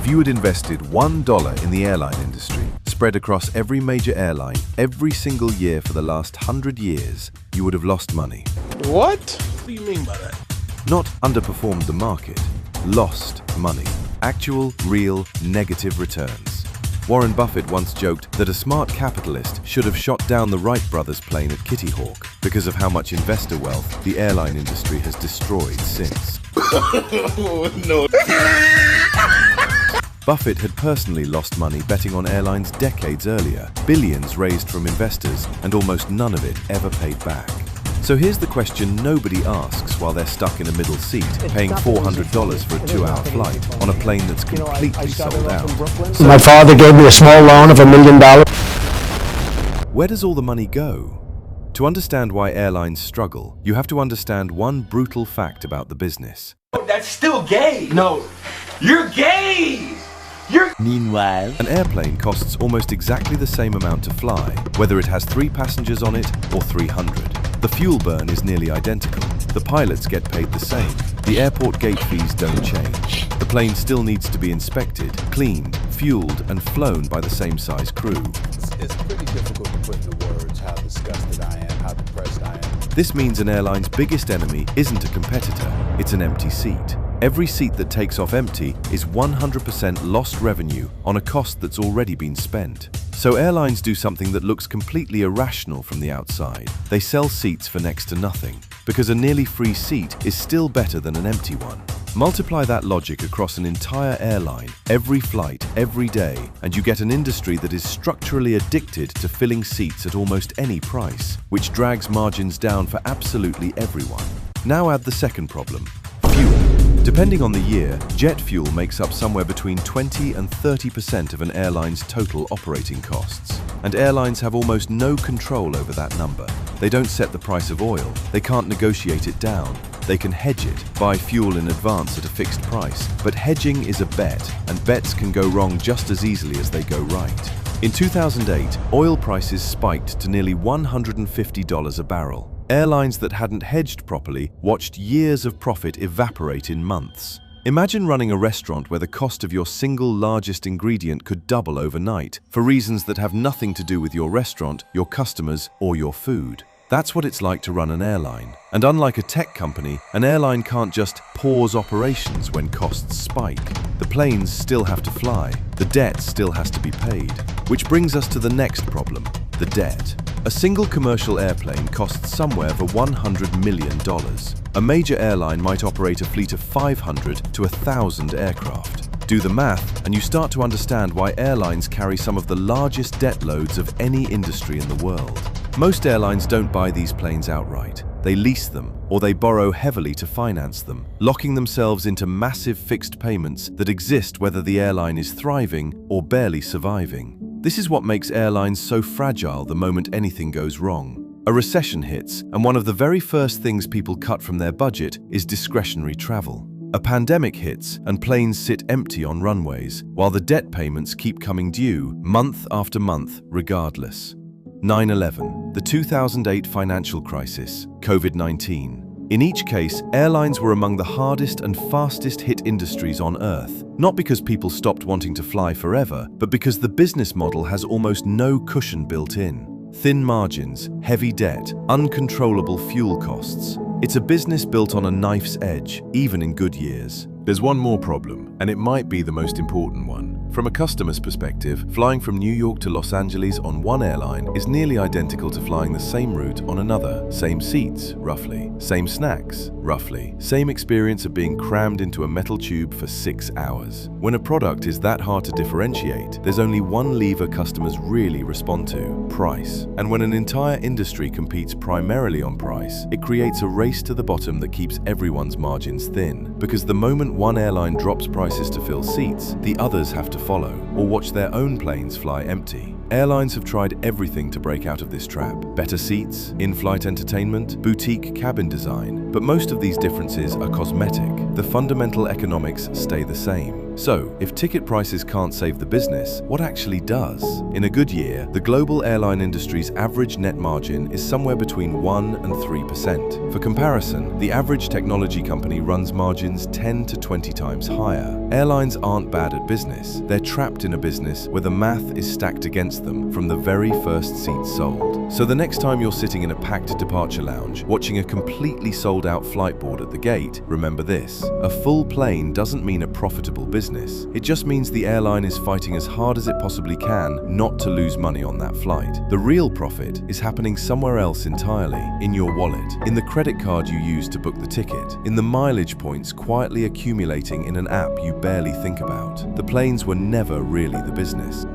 If you had invested $1 in the airline industry, spread across every major airline, every single year for the last 100 years, you would have lost money. What? What do you mean by that? Not underperformed the market, lost money. Actual, real, negative returns. Warren Buffett once joked that a smart capitalist should have shot down the Wright brothers' plane at Kitty Hawk because of how much investor wealth the airline industry has destroyed since. No. Buffett had personally lost money betting on airlines decades earlier, billions raised from investors, and almost none of it ever paid back. So here's the question nobody asks while they're stuck in a middle seat, paying $400 for a 2-hour flight on a plane that's completely sold out. My father gave me a small loan of $1 million. Where does all the money go? To understand why airlines struggle, you have to understand one brutal fact about the business. That's still gay. No, you're gay. Meanwhile, An airplane costs almost exactly the same amount to fly, whether it has 3 passengers on it or 300. The fuel burn is nearly identical. The pilots get paid the same. The airport gate fees don't change. The plane still needs to be inspected, cleaned, fueled, and flown by the same size crew. It's pretty difficult to put into words how disgusted I am, how depressed I am. This means an airline's biggest enemy isn't a competitor, it's an empty seat. Every seat that takes off empty is 100% lost revenue on a cost that's already been spent. So airlines do something that looks completely irrational from the outside. They sell seats for next to nothing, because a nearly free seat is still better than an empty one. Multiply that logic across an entire airline, every flight, every day, and you get an industry that is structurally addicted to filling seats at almost any price, which drags margins down for absolutely everyone. Now add the second problem, fuel. Depending on the year, jet fuel makes up somewhere between 20 and 30% of an airline's total operating costs. And airlines have almost no control over that number. They don't set the price of oil, they can't negotiate it down. They can hedge it, buy fuel in advance at a fixed price. But hedging is a bet, and bets can go wrong just as easily as they go right. In 2008, oil prices spiked to nearly $150 a barrel. Airlines that hadn't hedged properly watched years of profit evaporate in months. Imagine running a restaurant where the cost of your single largest ingredient could double overnight for reasons that have nothing to do with your restaurant, your customers, or your food. That's what it's like to run an airline. And unlike a tech company, an airline can't just pause operations when costs spike. The planes still have to fly. The debt still has to be paid. Which brings us to the next problem, the debt. A single commercial airplane costs somewhere over $100 million. A major airline might operate a fleet of 500 to 1,000 aircraft. Do the math, and you start to understand why airlines carry some of the largest debt loads of any industry in the world. Most airlines don't buy these planes outright. They lease them, or they borrow heavily to finance them, locking themselves into massive fixed payments that exist whether the airline is thriving or barely surviving. This is what makes airlines so fragile the moment anything goes wrong. A recession hits, and one of the very first things people cut from their budget is discretionary travel. A pandemic hits, and planes sit empty on runways, while the debt payments keep coming due month after month regardless. 9/11, the 2008 financial crisis, COVID-19. In each case, airlines were among the hardest and fastest hit industries on Earth, not because people stopped wanting to fly forever, but because the business model has almost no cushion built in. Thin margins, heavy debt, uncontrollable fuel costs. It's a business built on a knife's edge, even in good years. There's one more problem, and it might be the most important one. From a customer's perspective, flying from New York to Los Angeles on one airline is nearly identical to flying the same route on another. Same seats, roughly. Same snacks, roughly. Same experience of being crammed into a metal tube for 6 hours. When a product is that hard to differentiate, there's only one lever customers really respond to: price. And when an entire industry competes primarily on price, it creates a race to the bottom that keeps everyone's margins thin. Because the moment one airline drops prices to fill seats, the others have to follow, or watch their own planes fly empty. Airlines have tried everything to break out of this trap. Better seats, in-flight entertainment, boutique cabin design. But most of these differences are cosmetic. The fundamental economics stay the same. So, if ticket prices can't save the business, what actually does? In a good year, the global airline industry's average net margin is somewhere between 1 and 3%. For comparison, the average technology company runs margins 10 to 20 times higher. Airlines aren't bad at business. They're trapped in a business where the math is stacked against them from the very first seat sold. So the next time you're sitting in a packed departure lounge, watching a completely sold-out flight board at the gate, remember this: a full plane doesn't mean a profitable business. It just means the airline is fighting as hard as it possibly can not to lose money on that flight. The real profit is happening somewhere else entirely, in your wallet, in the credit card you use to book the ticket, in the mileage points quietly accumulating in an app you barely think about. The planes were never really the business.